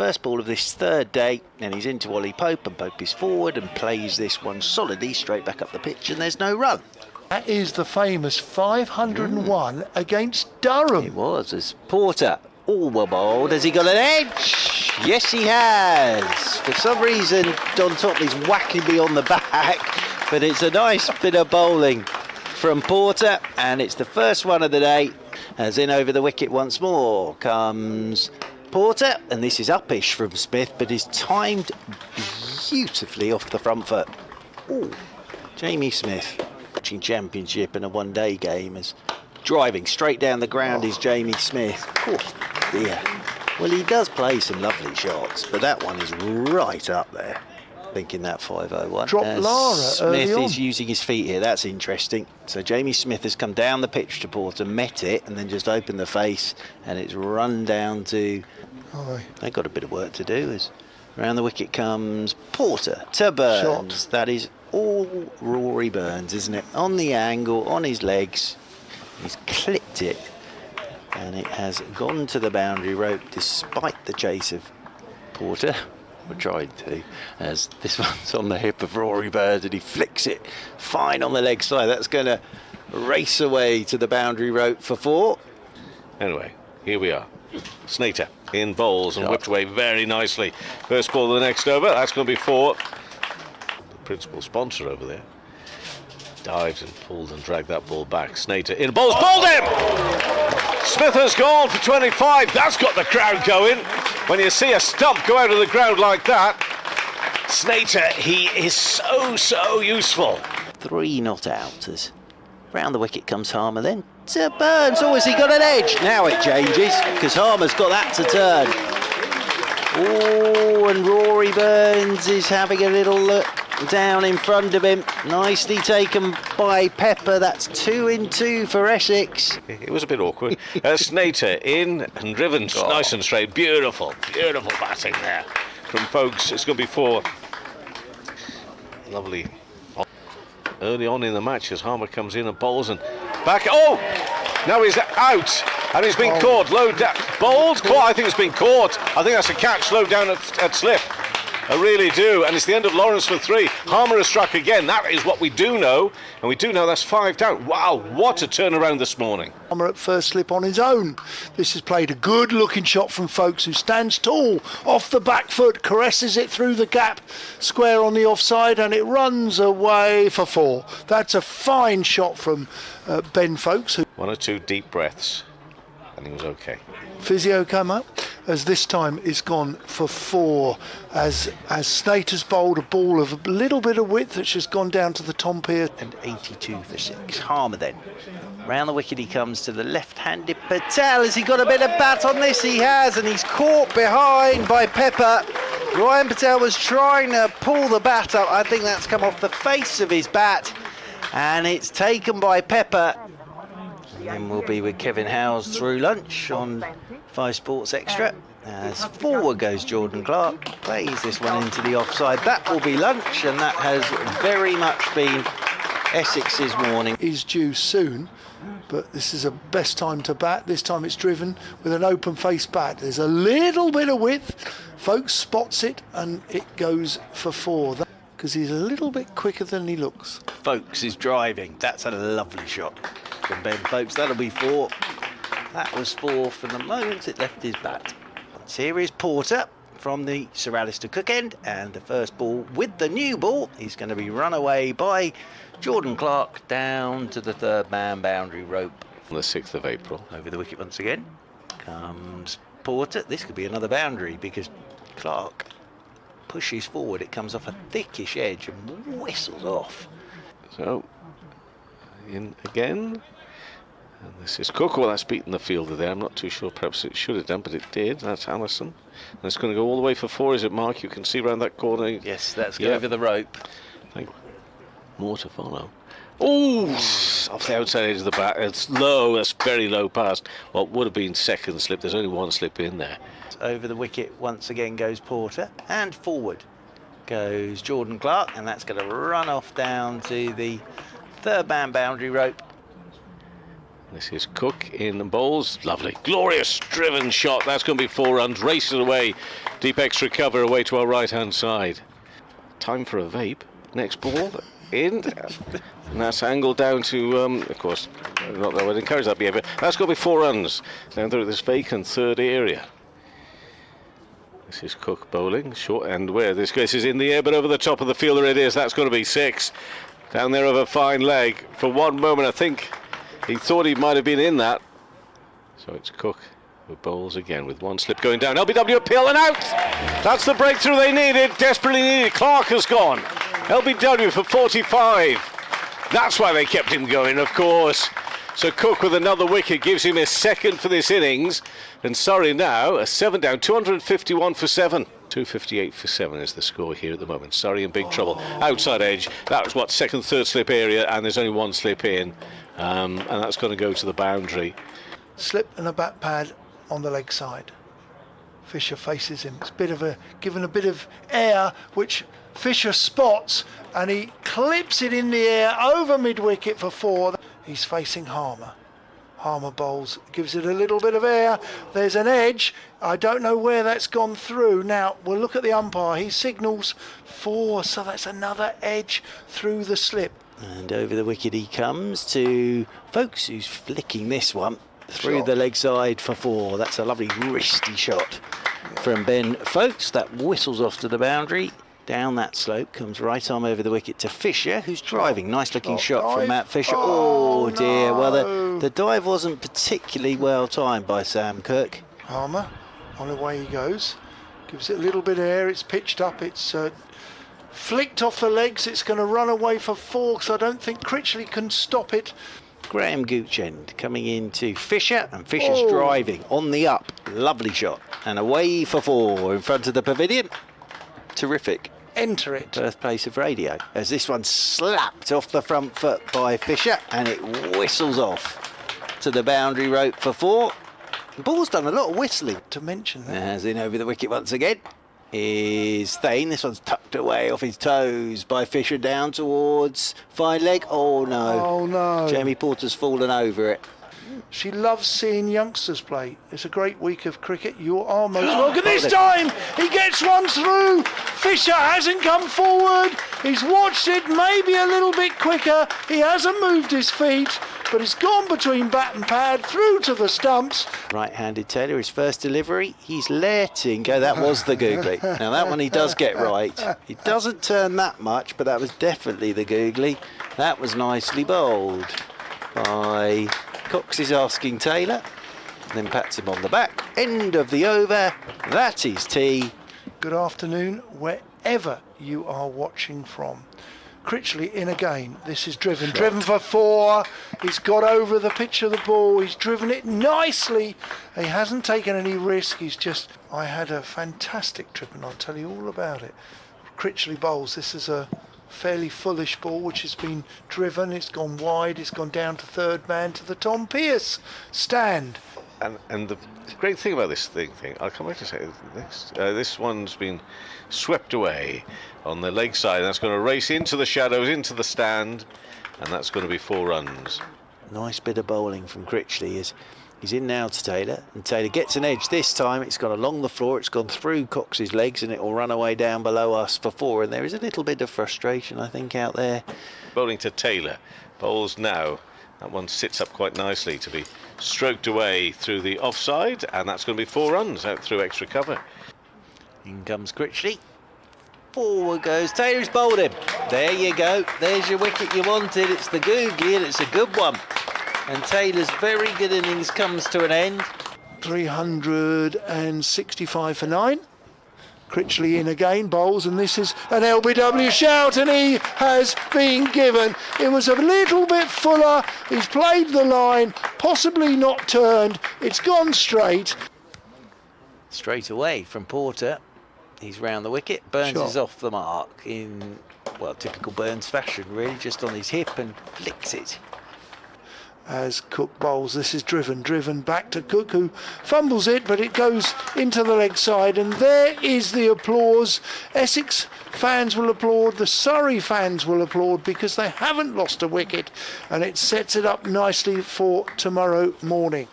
first ball of this third day, and he's into Ollie Pope, and Pope is forward and plays this one solidly straight back up the pitch, and there's no run. That is the famous 501 against Durham. It was, as Porter all bowled. Has he got an edge? Yes, he has. For some reason, Don Topley's whacking me on the back, but it's a nice bit of bowling from Porter, and it's the first one of the day. As in over the wicket once more comes Porter, and this is uppish from Smith, but is timed beautifully off the front foot. Ooh, Jamie Smith, watching Championship in a one-day game, is driving straight down the ground is Jamie Smith. Oh dear. Well, he does play some lovely shots, but that one is right up there. Thinking that 501. Dropped Lara Smith early is on. using his feet here. That's interesting. So Jamie Smith has come down the pitch to Porter, met it, and then just opened the face, and it's run down to. They've got a bit of work to do. As around the wicket comes Porter to Burns. Shot. That is all Rory Burns, isn't it? On the angle, on his legs, he's clipped it, and it has gone to the boundary rope despite the chase of Porter. We're trying to, as this one's on the hip of Rory Bird, and he flicks it fine on the leg side. That's going to race away to the boundary rope for 4. Anyway, here we are. Snater in bowls and whipped away very nicely. First ball of the next over, that's going to be 4. The principal sponsor over there dived and pulled and dragged that ball back. Snater in bowls, bowled him! Smith has gone for 25. That's got the crowd going. When you see a stump go out of the ground like that, Snater, he is so useful. 3 not out as round the wicket comes Harmer, then to Burns. Oh, has he got an edge? Now it changes, because Harmer's got that to turn. Oh, and Rory Burns is having a little look down in front of him. Nicely taken by Pepper. That's 2 in 2 for Essex. It was a bit awkward. Snater in and driven nice and straight. Beautiful batting there from Foakes. It's going to be 4. Lovely. Early on in the match as Harmer comes in and bowls and back. Oh! Now he's out and he's been caught. Low down. Bowled? Caught. I think it's been caught. I think that's a catch. Low down at slip. I really do, and it's the end of Lawrence for 3. Harmer has struck again. That is what we do know, and we do know that's 5 down. Wow, what a turnaround this morning. Harmer at first slip on his own. This has played a good looking shot from Foakes, who stands tall off the back foot, caresses it through the gap, square on the offside, and it runs away for 4. That's a fine shot from Ben Foakes. 1 or 2 deep breaths, and he was okay. Physio come up, as this time it's gone for 4, as Snater's bowled a ball of a little bit of width that's just gone down to the Tom Pier. And 82 for 6. Harmer then. Round the wicket he comes to the left-handed Patel. Has he got a bit of bat on this? He has, and he's caught behind by Pepper. Ryan Patel was trying to pull the bat up. I think that's come off the face of his bat, and it's taken by Pepper. And we'll be with Kevin Howes through lunch on 5 Sports Extra. As forward goes Jordan Clark, plays this one into the offside. That will be lunch, and that has very much been Essex's morning. Is due soon, but this is a best time to bat. This time it's driven with an open face bat. There's a little bit of width. Foakes spots it, and it goes for 4. Because he's a little bit quicker than he looks. Foakes is driving. That's a lovely shot from Ben Foakes. That'll be 4. That was 4 from the moment it left his bat. So here is Porter from the Sir Alistair Cook end, and the first ball with the new ball is going to be run away by Jordan Clark down to the 3rd man boundary rope. On the 6th of April. Over the wicket once again comes Porter. This could be another boundary because Clark pushes forward. It comes off a thickish edge and whistles off. So in again, and this is Cook. Well, that's beaten the fielder there. I'm not too sure, perhaps it should have done, but it did. That's Allison, and it's going to go all the way for 4, is it, Mark? You can see around that corner. Yes, that's go over the rope. More to follow. Oh, off the outside edge of the bat. It's low. That's very low past what would have been 2nd slip. There's only 1 slip in there. Over the wicket once again goes Porter, and forward goes Jordan Clark, and that's going to run off down to the 3rd man boundary rope. This is Cook in bowls. Lovely, glorious driven shot. That's going to be 4 runs. Races away. Deep extra cover away to our right-hand side. Time for a vape. Next ball in. And that's angled down to, of course, not that I would encourage that behaviour. That's going to be 4 runs down through this vacant third area. This is Cook bowling. Short end where this is in the air, but over the top of the fielder it is. That's going to be 6. Down there of a fine leg. For one moment, I think he thought he might have been in that. So it's Cook who bowls again with 1 slip going down. LBW appeal and out. That's the breakthrough they needed, desperately needed. Clark has gone. LBW for 45. That's why they kept him going, of course. So Cook with another wicket gives him his 2nd for this innings. And Surrey now a 7 down, 251 for 7. 258 for 7 is the score here at the moment. Surrey in big trouble. Outside edge. That was what, 2nd, 3rd slip area, and there's only 1 slip in. And that's going to go to the boundary. Slip and a bat pad on the leg side. Fisher faces him. It's given a bit of air, which Fisher spots, and he clips it in the air over mid-wicket for 4. He's facing Harmer. Harmer bowls, gives it a little bit of air. There's an edge. I don't know where that's gone through. Now, we'll look at the umpire. He signals 4, so that's another edge through the slip. And over the wicket he comes to Foakes, who's flicking this one through the leg side for 4. That's a lovely wristy shot from Ben Foakes. That whistles off to the boundary. Down that slope, comes right arm over the wicket to Fisher, who's driving. Nice looking shot from Matt Fisher. Oh dear, well the dive wasn't particularly well timed by Sam Kirk. Harmer, on away he goes. Gives it a little bit of air, it's pitched up, it's flicked off the legs, it's going to run away for 4, so I don't think Critchley can stop it. Graham Goochend coming into Fisher, and Fisher's driving on the up. Lovely shot, and away for 4 in front of the pavilion. Terrific. Enter it. Birthplace of radio. As this one slapped off the front foot by Fisher, and it whistles off to the boundary rope for 4. The ball's done a lot of whistling. To mention that. As in over the wicket once again is Thane. This one's tucked away off his toes by Fisher down towards fine leg. Oh no. Oh no. Jamie Porter's fallen over it. She loves seeing youngsters play. It's a great week of cricket. You are most welcome. This time he gets one through. Fisher hasn't come forward. He's watched it maybe a little bit quicker. He hasn't moved his feet, but it's gone between bat and pad through to the stumps. Right-handed Taylor, his first delivery. He's letting go. That was the googly. Now that one he does get right. He doesn't turn that much, but that was definitely the googly. That was nicely bowled by Cox is asking Taylor, then pats him on the back. End of the over. That is tea. Good afternoon, wherever you are watching from. Critchley in again. This is driven. Driven for 4. He's got over the pitch of the ball. He's driven it nicely. He hasn't taken any risk. I had a fantastic trip, and I'll tell you all about it. Critchley bowls. This is a fairly fullish ball which has been driven. It's gone wide. It's gone down to 3rd man to the Tom Pearce stand. And the great thing about this thing, I'll come back to say this one's been swept away on the leg side. That's going to race into the shadows, into the stand, and that's going to be 4 runs. Nice bit of bowling from Critchley. He's in now to Taylor, and Taylor gets an edge this time. It's gone along the floor, it's gone through Cox's legs, and it will run away down below us for 4. And there is a little bit of frustration, I think, out there. Bowling to Taylor, bowls now. That one sits up quite nicely to be stroked away through the offside, and that's going to be 4 runs out through extra cover. In comes Critchley. Forward goes Taylor. He's bowled him. There you go. There's your wicket you wanted. It's the googly, and it's a good one. And Taylor's very good innings comes to an end. 365 for 9. Critchley in again, bowls, and this is an LBW shout, and he has been given. It was a little bit fuller. He's played the line, possibly not turned. It's gone straight. Straight away from Porter. He's round the wicket. Burns is off the mark in, well, typical Burns fashion, really, just on his hip, and flicks it. as Cook bowls. This is driven back to Cook, who fumbles it, but it goes into the leg side, and there is the applause. Essex fans will applaud, the Surrey fans will applaud, because they haven't lost a wicket, and it sets it up nicely for tomorrow morning.